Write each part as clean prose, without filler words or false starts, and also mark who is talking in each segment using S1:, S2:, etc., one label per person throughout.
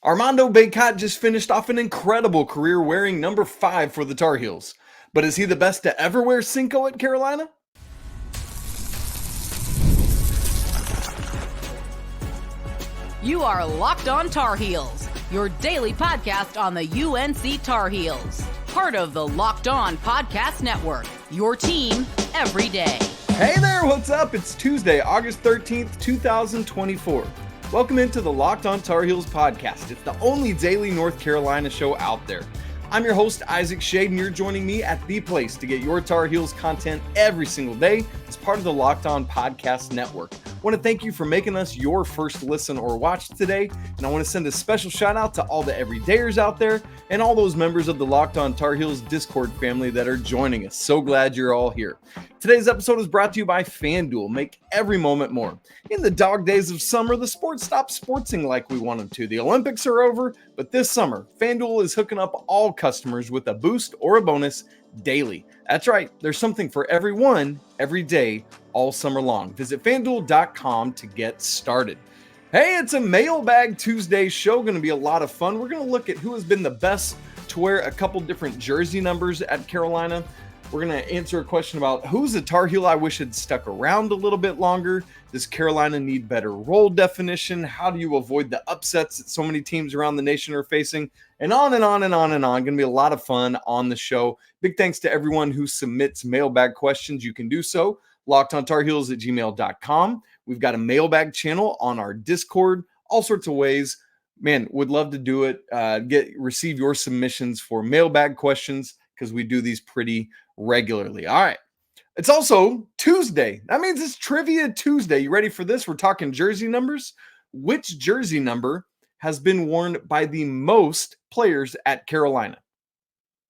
S1: Armando Bacot just finished off an incredible career wearing number 5 for the Tar Heels. But is he the best to ever wear Cinco at Carolina?
S2: You are Locked On Tar Heels, your daily podcast on the UNC Tar Heels. Part of the Locked On Podcast Network, your team every day.
S1: Hey there, what's up? It's Tuesday, August 13th, 2024. Welcome into the Locked On Tar Heels podcast. It's the only daily North Carolina show out there. I'm your host, Isaac Shade, and you're joining me at the place to get your Tar Heels content every single day as part of the Locked On Podcast Network. I want to thank you for making us your first listen or watch today, and I want to send a special shout out to all the everydayers out there and all those members of the Locked On Tar Heels Discord family that are joining us. So glad you're all here. Today's episode is brought to you by FanDuel. Make every moment more. In the dog days of summer, the sports stop sportsing like we want them to. The Olympics are over, but this summer, FanDuel is hooking up all customers with a boost or a bonus daily. That's right. There's something for everyone, every day, all summer long. Visit FanDuel.com to get started. Hey, it's a Mailbag Tuesday show. Going to be a lot of fun. We're going to look at who has been the best to wear a couple different jersey numbers at Carolina. We're going to answer a question about who's a Tar Heel I wish had stuck around a little bit longer. Does Carolina need better role definition? How do you avoid the upsets that so many teams around the nation are facing? And on and on and on and on. Going to be a lot of fun on the show. Big thanks to everyone who submits mailbag questions. You can do so. LockedOnTarHeels@gmail.com. We've got a mailbag channel on our Discord. All sorts of ways. Man, would love to do it. Receive your submissions for mailbag questions because we do these pretty regularly. All right. It's also Tuesday. That means it's Trivia Tuesday. You ready for this? We're talking jersey numbers. Which jersey number has been worn by the most players at Carolina?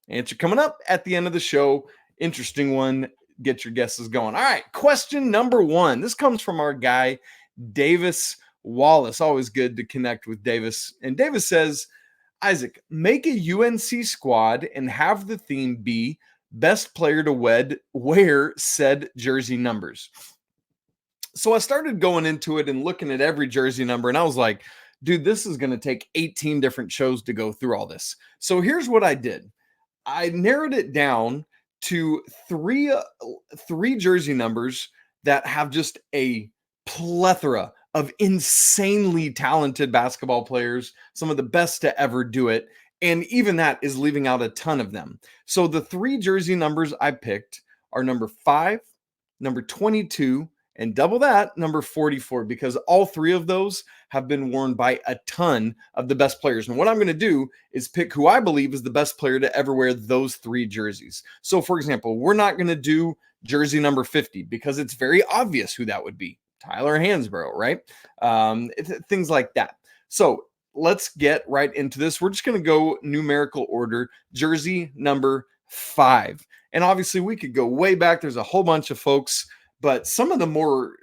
S1: Answer coming up at the end of the show. Interesting one. Get your guesses going. All right. Question number 1. This comes from our guy, Davis Wallace. Always good to connect with Davis. And Davis says, Isaac, make a UNC squad and have the theme be best player to wear said jersey numbers. So I started going into it and looking at every jersey number, and I was like, dude, this is going to take 18 different shows to go through all this. So here's what I did. I narrowed it down to three jersey numbers that have just a plethora of insanely talented basketball players, some of the best to ever do it. And even that is leaving out a ton of them. So the 3 jersey numbers I picked are number 5, number 22, and double that, number 44, because all 3 of those have been worn by a ton of the best players. And what I'm going to do is pick who I believe is the best player to ever wear those 3 jerseys. So for example, we're not going to do jersey number 50 because it's very obvious who that would be. Tyler Hansborough, right? Things like that. So let's get right into this. We're just going to go numerical order. Jersey number 5. And obviously we could go way back. There's a whole bunch of folks, but some of the more,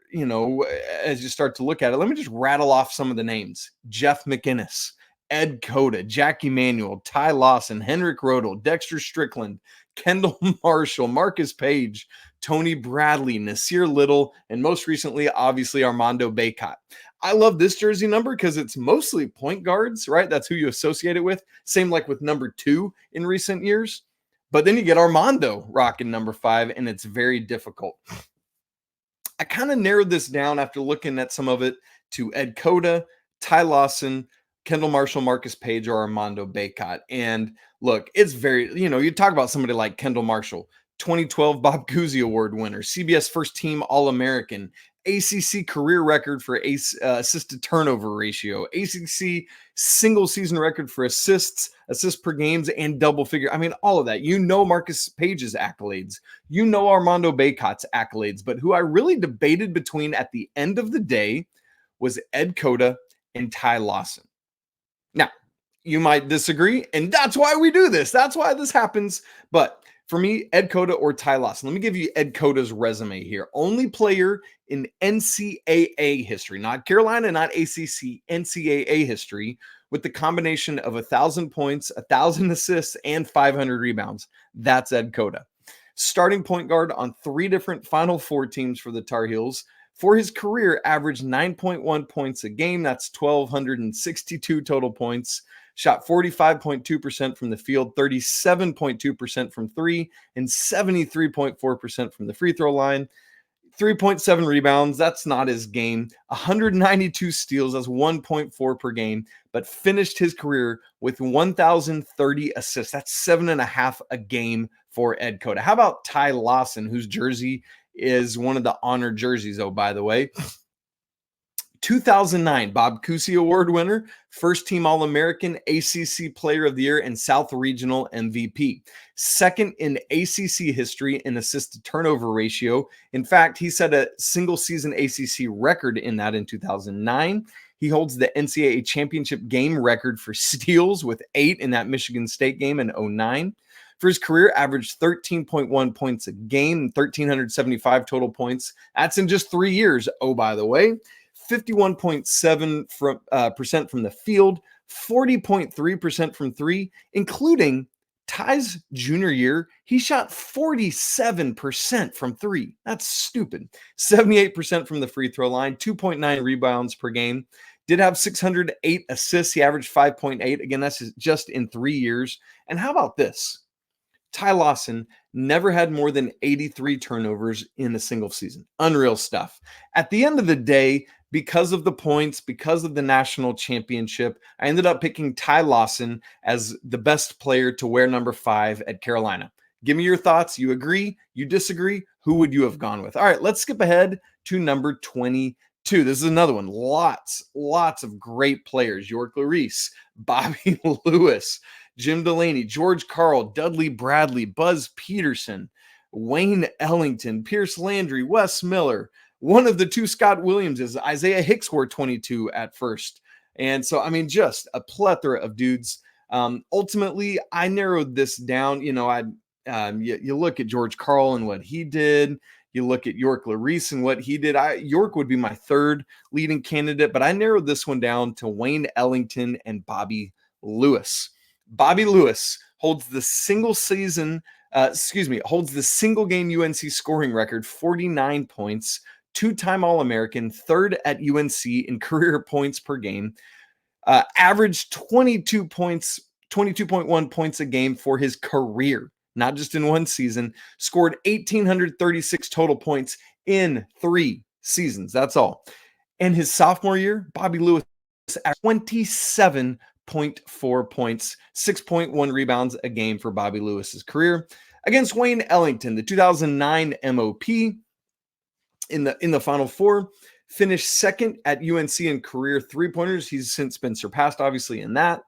S1: as you start to look at it, let me just rattle off some of the names. Jeff McInnes, Ed Cota, Jack Emanuel, Ty Lawson, Henrik Rodel, Dexter Strickland, Kendall Marshall, Marcus Page, Tony Bradley, Nasir Little, and most recently, obviously, Armando Bacot. I love this jersey number because it's mostly point guards, right? That's who you associate it with. Same like with number 2 in recent years. But then you get Armando rocking number 5, and it's very difficult. I kind of narrowed this down after looking at some of it to Ed Cota, Ty Lawson, Kendall Marshall, Marcus Page, or Armando Bacot. And look, it's very, you talk about somebody like Kendall Marshall, 2012 Bob Cousy Award winner, CBS First Team All-American, ACC career record for assist to turnover ratio, ACC single season record for assists per games, and double figure. I mean, all of that. Marcus Page's accolades. Armando Bacot's accolades. But who I really debated between at the end of the day was Ed Cota and Ty Lawson. Now, you might disagree, and that's why we do this. That's why this happens. But for me, Ed Cota or Ty Lawson. Let me give you Ed Cota's resume here. Only player in NCAA history, not Carolina, not ACC, NCAA history, with the combination of 1,000 points, 1,000 assists, and 500 rebounds. That's Ed Cota. Starting point guard on 3 different Final Four teams for the Tar Heels, For his career, averaged 9.1 points a game. That's 1,262 total points. Shot 45.2% from the field, 37.2% from three, and 73.4% from the free throw line. 3.7 rebounds, that's not his game. 192 steals, that's 1.4 per game, but finished his career with 1,030 assists. That's 7.5 a game for Ed Cota. How about Ty Lawson, whose jersey is one of the honored jerseys, oh, by the way. 2009 Bob Cousy Award winner, first team All-American, ACC Player of the Year, and South Regional MVP. Second in ACC history in assist to turnover ratio. In fact, he set a single season ACC record in that in 2009. He holds the NCAA championship game record for steals with 8 in that Michigan State game in 2009. For his career, averaged 13.1 points a game, 1,375 total points. That's in just 3 years, oh, by the way. 51.7% from the field, 40.3% from three, including Ty's junior year. He shot 47% from three. That's stupid. 78% from the free throw line, 2.9 rebounds per game. Did have 608 assists. He averaged 5.8. Again, that's just in 3 years. And how about this? Ty Lawson never had more than 83 turnovers in a single season. Unreal stuff. At the end of the day, because of the points, because of the national championship, I ended up picking Ty Lawson as the best player to wear number 5 at Carolina. Give me your thoughts. You agree? You disagree? Who would you have gone with? All right, let's skip ahead to number 22. This is another one. Lots of great players. York Larice, Bobby Lewis, Jim Delaney, George Karl, Dudley Bradley, Buzz Peterson, Wayne Ellington, Pierce Landry, Wes Miller. One of the two Scott Williamses, Isaiah Hicks wore 22 at first. And so, I mean, just a plethora of dudes. Ultimately, I narrowed this down. You know, you look at George Karl and what he did. You look at York Larice and what he did. York would be my third leading candidate, but I narrowed this one down to Wayne Ellington and Bobby Lewis. Bobby Lewis holds the single game UNC scoring record, 49 points, 2-time All-American, third at UNC in career points per game, averaged 22.1 points a game for his career, not just in one season, scored 1,836 total points in 3 seasons. That's all. And his sophomore year, Bobby Lewis averaged 27.4 points, 6.1 rebounds a game for Bobby Lewis's career. Against Wayne Ellington, the 2009 MOP in the Final Four, finished second at UNC in career three-pointers. He's since been surpassed, obviously, in that.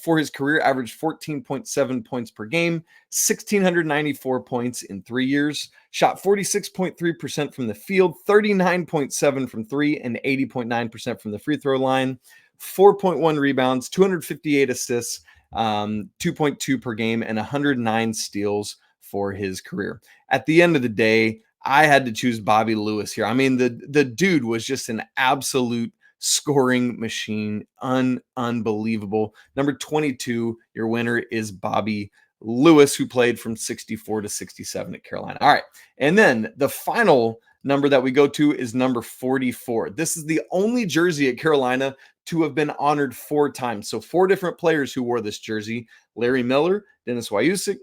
S1: For his career, averaged 14.7 points per game, 1,694 points in 3 years, shot 46.3% from the field, 39.7% from three, and 80.9% from the free throw line, 4.1 rebounds, 258 assists, 2.2 per game, and 109 steals for his career. At the end of the day, I had to choose Bobby Lewis here. I mean, the dude was just an absolute scoring machine. Unbelievable. Number 22, your winner is Bobby Lewis, who played from 64 to 67 at Carolina. All right. And then the final number that we go to is number 44. This is the only jersey at Carolina to have been honored 4 times. So 4 different players who wore this jersey: Larry Miller, Dennis Wyusik,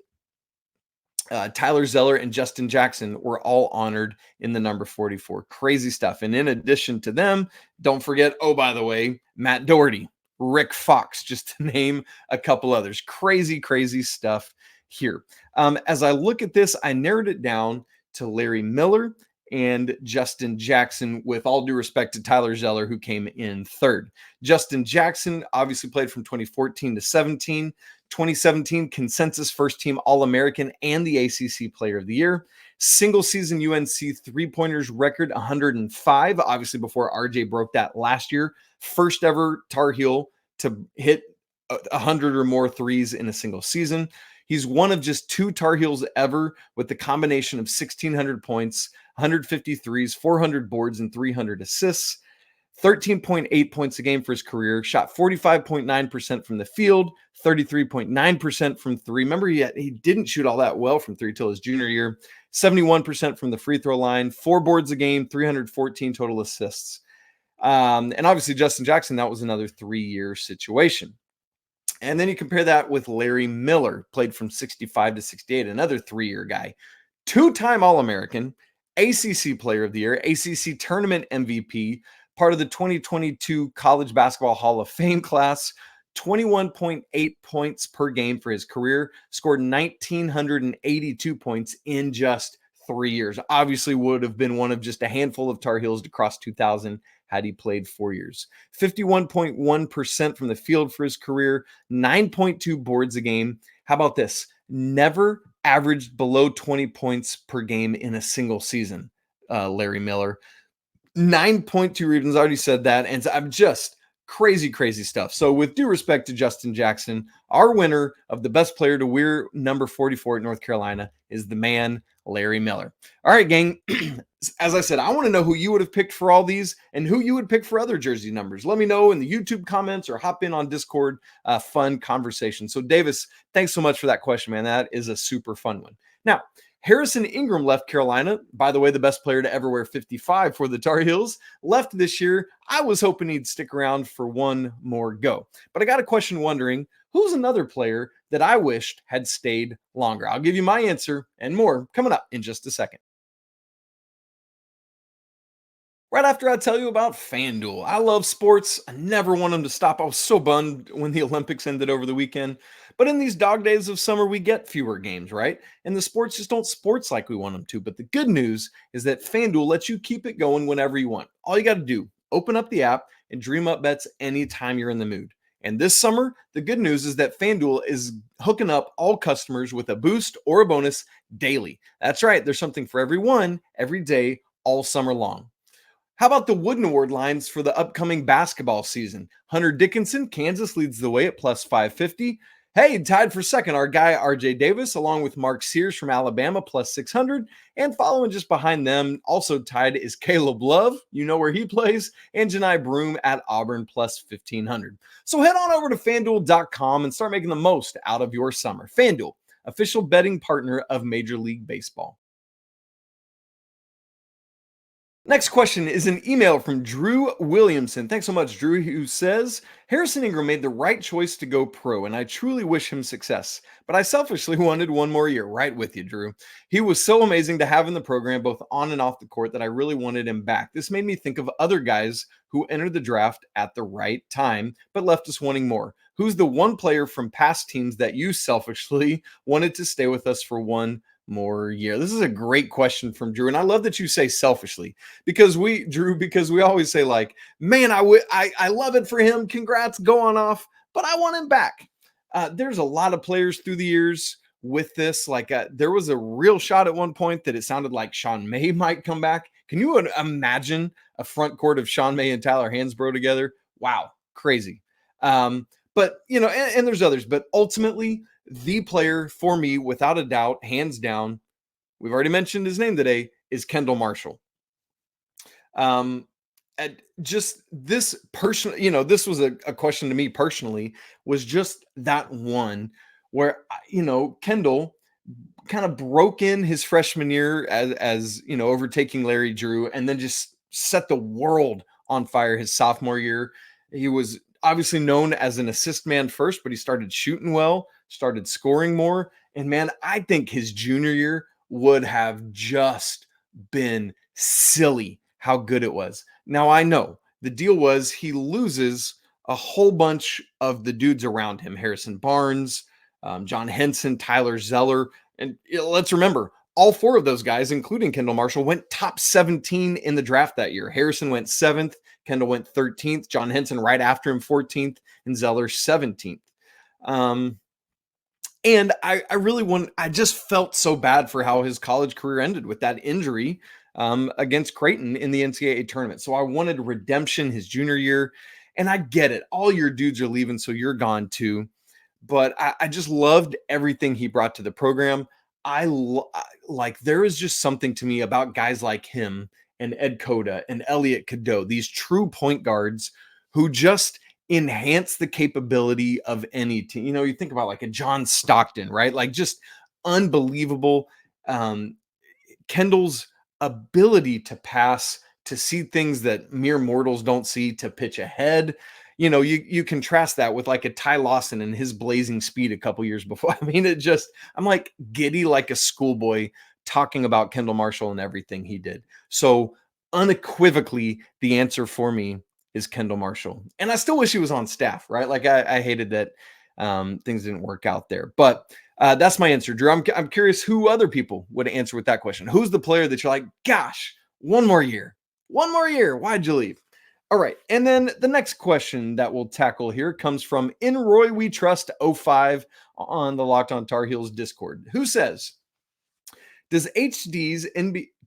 S1: Tyler Zeller, and Justin Jackson were all honored in the number 44. Crazy stuff. And in addition to them, don't forget, oh, by the way, Matt Doherty, Rick Fox, just to name a couple others. Crazy stuff here. As I look at this, I narrowed it down to Larry Miller and Justin Jackson, with all due respect to Tyler Zeller, who came in third. Justin Jackson obviously played from 2014 to 17. 2017 consensus first team All-American and the ACC Player of the Year. Single season UNC three-pointers record 105, obviously before RJ broke that last year. First ever Tar Heel to hit 100 or more threes in a single season. He's one of just 2 Tar Heels ever with the combination of 1,600 points, 150 threes, 400 boards, and 300 assists. 13.8 points a game for his career, shot 45.9% from the field, 33.9% from three. Remember, he didn't shoot all that well from three till his junior year. 71% from the free throw line, 4 boards a game, 314 total assists. And obviously, Justin Jackson, that was another 3-year situation. And then you compare that with Larry Miller, played from 65 to 68, another 3-year guy. 2-time All-American, ACC Player of the Year, ACC Tournament MVP, part of the 2022 College Basketball Hall of Fame class, 21.8 points per game for his career, scored 1,982 points in just 3 years. Obviously would have been one of just a handful of Tar Heels to cross 2,000 had he played 4 years. 51.1% from the field for his career, 9.2 boards a game. How about this? Never averaged below 20 points per game in a single season, Larry Miller. 9.2 rebounds, I already said that, and I'm just crazy stuff. So with due respect to Justin Jackson, our winner of the best player to wear number 44 at North Carolina is the man, Larry Miller. All right, gang. As I said, I want to know who you would have picked for all these and who you would pick for other jersey numbers. Let me know in the YouTube comments or hop in on Discord. Fun conversation. So Davis, thanks so much for that question, man. That is a super fun one. Now, Harrison Ingram left Carolina. By the way, the best player to ever wear 55 for the Tar Heels. Left this year. I was hoping he'd stick around for one more go. But I got a question wondering, who's another player that I wished had stayed longer? I'll give you my answer and more coming up in just a second. Right after I tell you about FanDuel. I love sports. I never want them to stop. I was so bummed when the Olympics ended over the weekend. But in these dog days of summer, we get fewer games, right? And the sports just don't sports like we want them to. But the good news is that FanDuel lets you keep it going whenever you want. All you got to do, open up the app and dream up bets anytime you're in the mood. And this summer, the good news is that FanDuel is hooking up all customers with a boost or a bonus daily. That's right. There's something for everyone, every day, all summer long. How about the Wooden Award lines for the upcoming basketball season? Hunter Dickinson, Kansas leads the way at plus 550. Hey, tied for second, our guy RJ Davis, along with Mark Sears from Alabama, plus 600. And following just behind them, also tied, is Caleb Love. You know where he plays. And Janai Broome at Auburn, plus 1,500. So head on over to FanDuel.com and start making the most out of your summer. FanDuel, official betting partner of Major League Baseball. Next question is an email from Drew Williamson. Thanks so much, Drew, who says, Harrison Ingram made the right choice to go pro, and I truly wish him success. But I selfishly wanted one more year. Right with you, Drew. He was so amazing to have in the program, both on and off the court, that I really wanted him back. This made me think of other guys who entered the draft at the right time, but left us wanting more. Who's the one player from past teams that you selfishly wanted to stay with us for one more year? This is a great question from Drew, and I love that you say selfishly, because we always say, like, man, I love it for him, congrats, go on off, but I want him back. There's a lot of players through the years with this, like there was a real shot at one point that it sounded like Sean May might come back. Can you imagine a front court of Sean May and Tyler Hansbrough together? Wow, crazy. But you know, and there's others, but ultimately the player for me, without a doubt, hands down, we've already mentioned his name today, is Kendall Marshall. And just this person, you know, this was a question to me personally, was just that one where, you know, Kendall kind of broke in his freshman year as you know, overtaking Larry Drew, and then just set the world on fire his sophomore year. He was obviously known as an assist man first, but he started shooting well, started scoring more. And man, I think his junior year would have just been silly how good it was. Now, I know the deal was he loses a whole bunch of the dudes around him, Harrison Barnes, John Henson, Tyler Zeller. And let's remember, all 4 of those guys, including Kendall Marshall, went top 17 in the draft that year. Harrison went 7th, Kendall went 13th, John Henson right after him 14th, and Zeller 17th. And I just felt so bad for how his college career ended with that injury against Creighton in the NCAA tournament. So I wanted redemption his junior year, and I get it. All your dudes are leaving, so you're gone too. But I just loved everything he brought to the program. Like, there is just something to me about guys like him and Ed Cota and Elliot Cadeau, these true point guards who just enhance the capability of any team. You know, you think about like a John Stockton, right? Like just unbelievable. Kendall's ability to pass, to see things that mere mortals don't see, to pitch ahead. You know, you contrast that with like a Ty Lawson and his blazing speed a couple years before. I mean, I'm like giddy like a schoolboy talking about Kendall Marshall and everything he did. So unequivocally, the answer for me is Kendall Marshall. And I still wish he was on staff, right? Like I hated that things didn't work out there. But that's my answer, Drew. I'm curious who other people would answer with that question. Who's the player that you're like, gosh, one more year, why'd you leave? All right. And then the next question that we'll tackle here comes from In Roy We Trust 05 on the Locked On Tar Heels Discord, who says, does HD's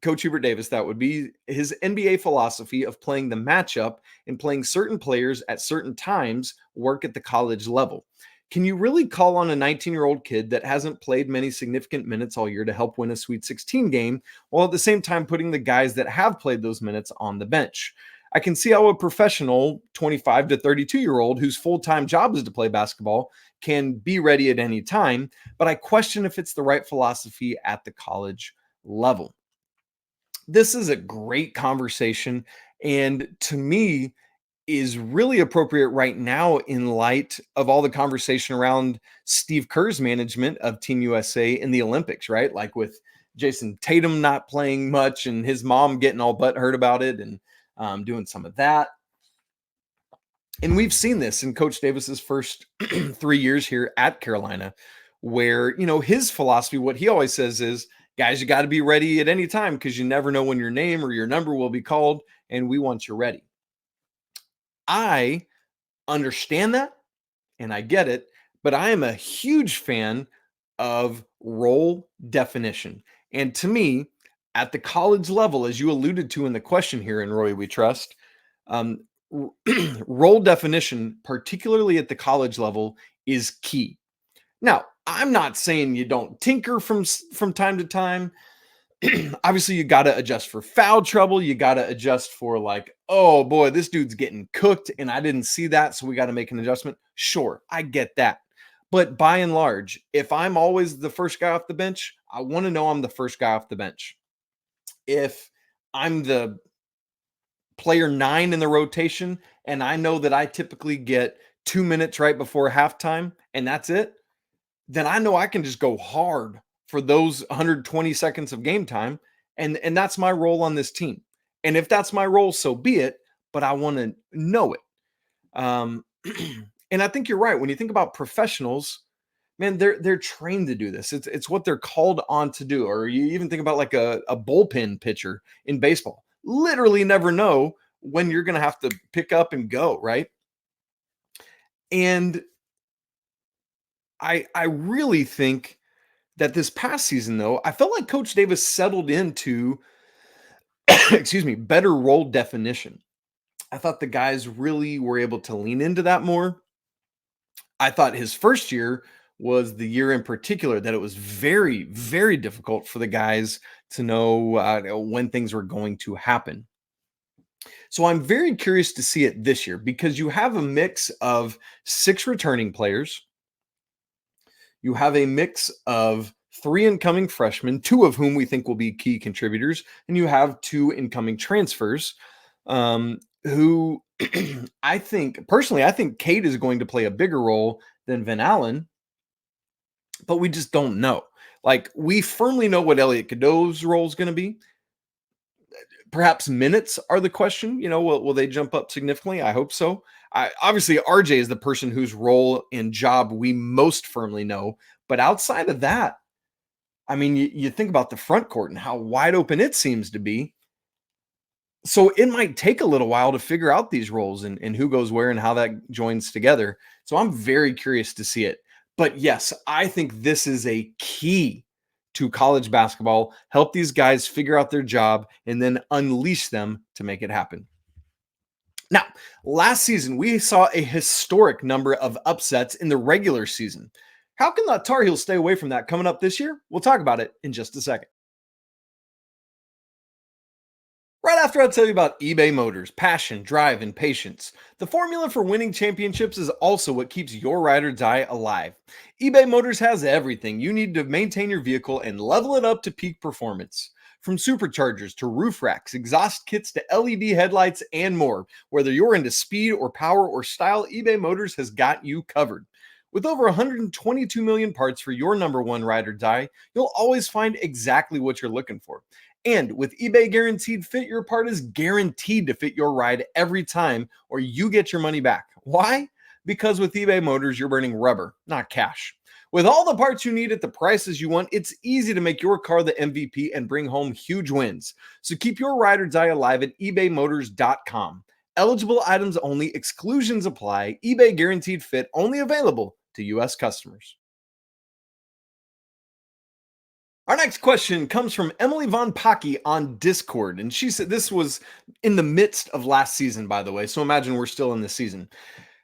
S1: Coach Hubert Davis, that would be his NBA philosophy of playing the matchup and playing certain players at certain times, work at the college level? Can you really call on a 19-year-old kid that hasn't played many significant minutes all year to help win a Sweet 16 game, while at the same time putting the guys that have played those minutes on the bench? I can see how a professional 25 to 32-year-old whose full-time job is to play basketball can be ready at any time, but I question if it's the right philosophy at the college level. This is a great conversation, and to me is really appropriate right now in light of all the conversation around Steve Kerr's management of Team USA in the Olympics, right? Like with Jason Tatum not playing much and his mom getting all butthurt about it and doing some of that. And we've seen this in Coach Davis's first 3 years here at Carolina, where, you know, his philosophy, what he always says is, guys, you got to be ready at any time because you never know when your name or your number will be called, and we want you ready. I understand that, and I get it, but I am a huge fan of role definition. And to me, at the college level, as you alluded to in the question here in Roy We Trust, role definition, particularly at the college level, is key. Now, I'm not saying you don't tinker from time to time. Obviously, you got to adjust for foul trouble. You got to adjust for like, oh boy, this dude's getting cooked and I didn't see that, so we got to make an adjustment. Sure, I get that. But by and large, if I'm always the first guy off the bench, I want to know I'm the first guy off the bench. If I'm the player 9 in the rotation and I know that I typically get 2 minutes right before halftime and that's it, then I know I can just go hard for those 120 seconds of game time. And that's my role on this team. And if that's my role, so be it, but I want to know it. And I think you're right. When you think about professionals, man, they're trained to do this. It's what they're called on to do. Or you even think about like a bullpen pitcher in baseball. Literally never know when you're going to have to pick up and go, right? And I really think that this past season, though, I felt like Coach Davis settled into, better role definition. I thought the guys really were able to lean into that more. I thought his first year was the year in particular that it was very, very difficult for the guys to know when things were going to happen. So I'm very curious to see it this year because you have a mix of 6 returning players. You have a mix of 3 incoming freshmen, 2 of whom we think will be key contributors, and you have 2 incoming transfers who I think Cade is going to play a bigger role than Van Allen, but we just don't know. Like, we firmly know what Elliot Cadeau's role is going to be. Perhaps minutes are the question. You know, will they jump up significantly? I hope so. Obviously, RJ is the person whose role and job we most firmly know. But outside of that, I mean, you think about the front court and how wide open it seems to be. So it might take a little while to figure out these roles and who goes where and how that joins together. So I'm very curious to see it. But yes, I think this is a key to college basketball. Help these guys figure out their job and then unleash them to make it happen. Now, last season, we saw a historic number of upsets in the regular season. How can the Tar Heels stay away from that coming up this year? We'll talk about it in just a second. Right right after I tell you about eBay Motors, passion, drive, and patience. The formula for winning championships is also what keeps your ride or die alive. eBay Motors has everything you need to maintain your vehicle and level it up to peak performance. From superchargers to roof racks, exhaust kits to LED headlights, and more. Whether you're into speed or power or style, eBay Motors has got you covered. With over 122 million parts for your number one ride or die, you'll always find exactly what you're looking for. And with eBay Guaranteed Fit, your part is guaranteed to fit your ride every time, or you get your money back. Why? Because with eBay Motors, you're burning rubber, not cash. With all the parts you need at the prices you want, it's easy to make your car the MVP and bring home huge wins. So keep your ride or die alive at ebaymotors.com. Eligible items only, exclusions apply, eBay Guaranteed Fit only available to U.S. customers. Our next question comes from Emily Von Pocky on Discord. And she said this was in the midst of last season, by the way. So imagine we're still in the season.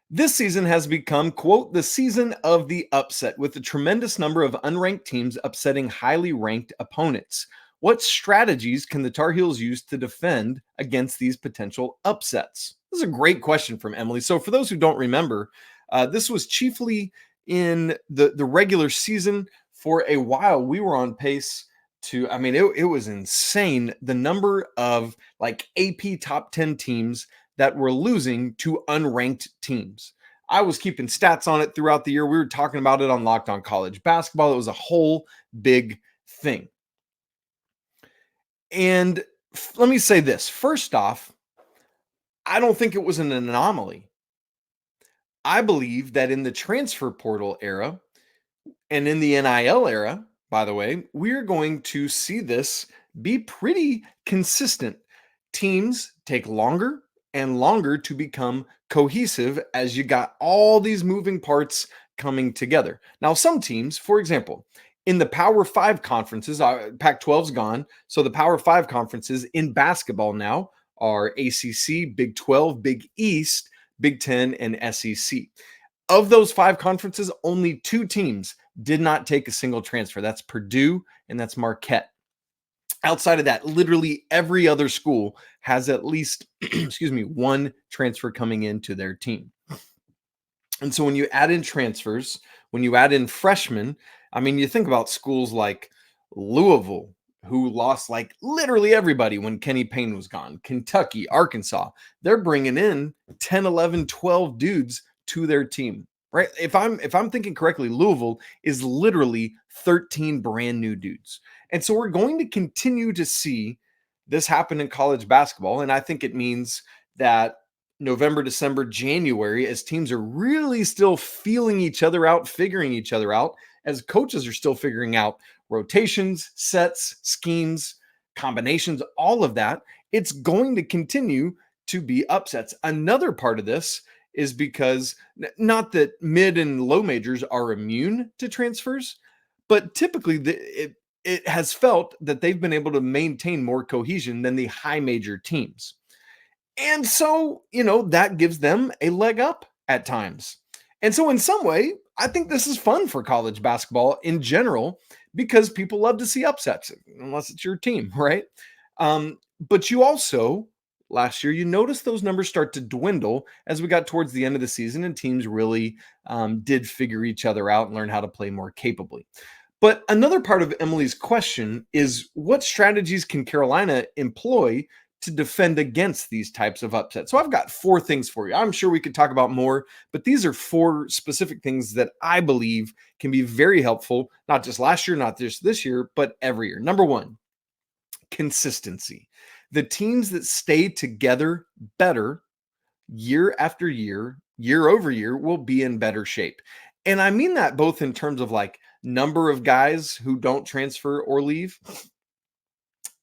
S1: This season has become, quote, the season of the upset, with a tremendous number of unranked teams upsetting highly ranked opponents. What strategies can the Tar Heels use to defend against these potential upsets? This is a great question from Emily. So for those who don't remember, this was chiefly in the regular season. For a while, we were on pace to, I mean, it was insane, the number of like AP top 10 teams that were losing to unranked teams. I was keeping stats on it throughout the year. We were talking about it on Locked On College Basketball. It was a whole big thing. And let me say this. First off, I don't think it was an anomaly. I believe that in the transfer portal era and in the NIL era, by the way, we're going to see this be pretty consistent. Teams take longer and longer to become cohesive as you got all these moving parts coming together. Now, some teams, for example, in the Power 5 conferences, Pac-12's gone, so the Power 5 conferences in basketball now are ACC, Big 12, Big East, Big 10, and SEC. Of those 5 conferences, only 2 teams did not take a single transfer. That's Purdue and that's Marquette. Outside of that, literally every other school has at least, one transfer coming into their team. And so when you add in transfers, when you add in freshmen, I mean, you think about schools like Louisville, who lost like literally everybody when Kenny Payne was gone, Kentucky, Arkansas, they're bringing in 10, 11, 12 dudes to their team, right? If I'm thinking correctly, Louisville is literally 13 brand new dudes. And so we're going to continue to see this happen in college basketball. And I think it means that November, December, January, as teams are really still feeling each other out, figuring each other out, as coaches are still figuring out rotations, sets, schemes, combinations, all of that, it's going to continue to be upsets. Another part of this is because not that mid and low majors are immune to transfers, but typically it has felt that they've been able to maintain more cohesion than the high major teams. And so, that gives them a leg up at times. And so in some way, I think this is fun for college basketball in general because people love to see upsets, unless it's your team, right? But you also, last year, you noticed those numbers start to dwindle as we got towards the end of the season and teams really did figure each other out and learn how to play more capably. But another part of Emily's question is, what strategies can Carolina employ to defend against these types of upsets? So I've got 4 things for you. I'm sure we could talk about more, but these are 4 specific things that I believe can be very helpful, not just last year, not just this year, but every year. Number 1, consistency. The teams that stay together better year after year, year over year, will be in better shape. And I mean that both in terms of like number of guys who don't transfer or leave,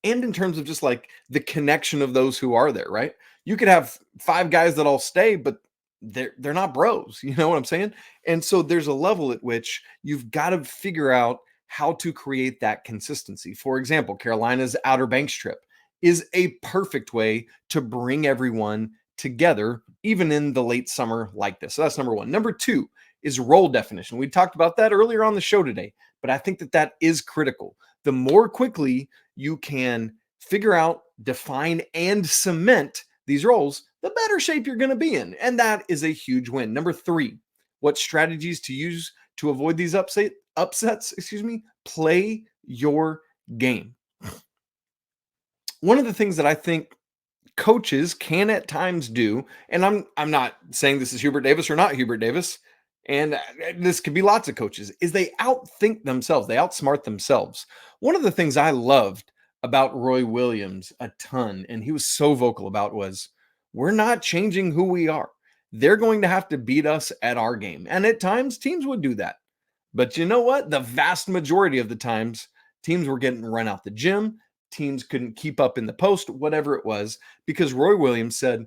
S1: and in terms of just like the connection of those who are there, right? You could have 5 guys that all stay, but they're not bros. You know what I'm saying? And so there's a level at which you've got to figure out how to create that consistency. For example, Carolina's Outer Banks trip is a perfect way to bring everyone together, even in the late summer like this. So that's number 1. Number 2 is role definition. We talked about that earlier on the show today, but I think that is critical. The more quickly you can figure out define and cement these roles, the better shape you're going to be in. And that is a huge win. Number 3, what strategies to use to avoid these upsets? Play your game. One of the things that I think coaches can at times do, and I'm not saying this is Hubert Davis or not Hubert Davis, and this could be lots of coaches, is they outthink themselves. They outsmart themselves. One of the things I loved about Roy Williams a ton, and he was so vocal about, was we're not changing who we are. They're going to have to beat us at our game. And at times, teams would do that. But you know what? The vast majority of the times, teams were getting run out the gym. Teams couldn't keep up in the post, whatever it was, because Roy Williams said,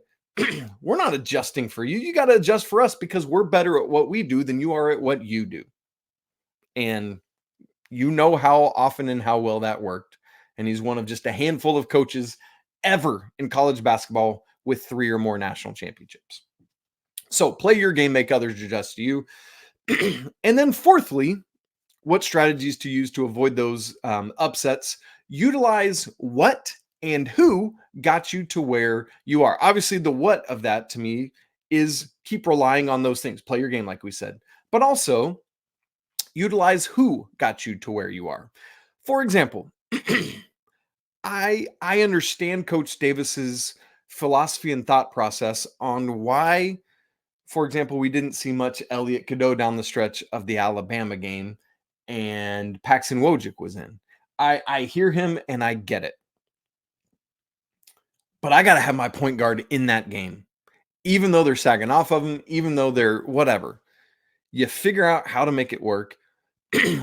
S1: we're not adjusting for you. You got to adjust for us because we're better at what we do than you are at what you do. And you know how often and how well that worked. And he's one of just a handful of coaches ever in college basketball with 3 or more national championships. So play your game, make others adjust to you. And then fourthly, what strategies to use to avoid those upsets? Utilize what and who got you to where you are. Obviously, the what of that to me is keep relying on those things. Play your game, like we said, but also utilize who got you to where you are. For example, I understand Coach Davis's philosophy and thought process on why, for example, we didn't see much Elliot Cadeau down the stretch of the Alabama game and Paxton Wojcik was in. I hear him and I get it. But I got to have my point guard in that game. Even though they're sagging off of him, even though they're whatever. You figure out how to make it work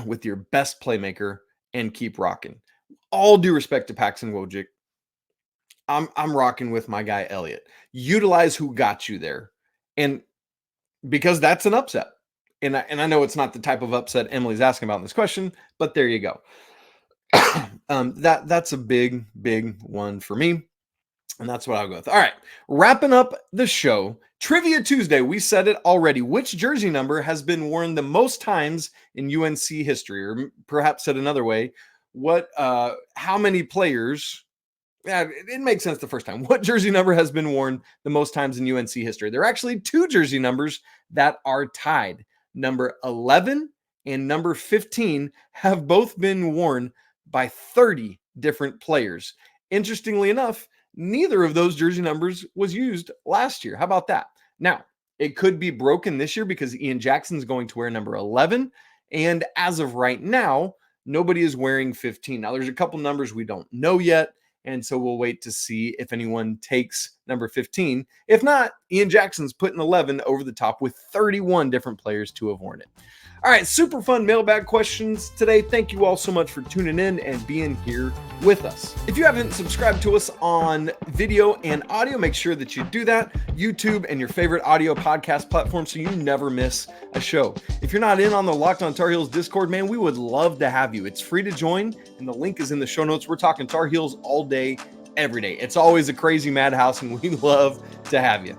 S1: with your best playmaker and keep rocking. All due respect to Paxton Wojcik, I'm rocking with my guy Elliot. Utilize who got you there. And because that's an upset. And I know it's not the type of upset Emily's asking about in this question, but there you go. That's a big one for me. And that's what I'll go with. All right, wrapping up the show. Trivia Tuesday, we said it already. Which jersey number has been worn the most times in UNC history? Or perhaps said another way, how many players, it makes sense the first time. What jersey number has been worn the most times in UNC history? There are actually 2 jersey numbers that are tied. Number 11 and number 15 have both been worn by 30 different players. Interestingly enough, neither of those jersey numbers was used last year. How about that? Now, it could be broken this year because Ian Jackson's going to wear number 11. And as of right now, nobody is wearing 15. Now, there's a couple numbers we don't know yet. And so we'll wait to see if anyone takes number 15. If not, Ian Jackson's putting 11 over the top with 31 different players to have worn it. All right, super fun mailbag questions today. Thank you all so much for tuning in and being here with us. If you haven't subscribed to us on video and audio, make sure that you do that. YouTube and your favorite audio podcast platform so you never miss a show. If you're not in on the Locked On Tar Heels Discord, man, we would love to have you. It's free to join, and the link is in the show notes. We're talking Tar Heels all day, every day. It's always a crazy madhouse, and we love to have you.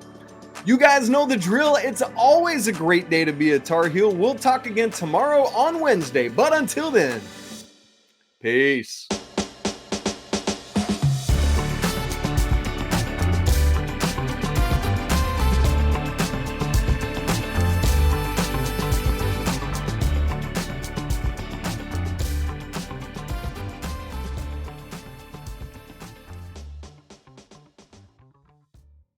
S1: You guys know the drill. It's always a great day to be a Tar Heel. We'll talk again tomorrow on Wednesday. But until then, peace.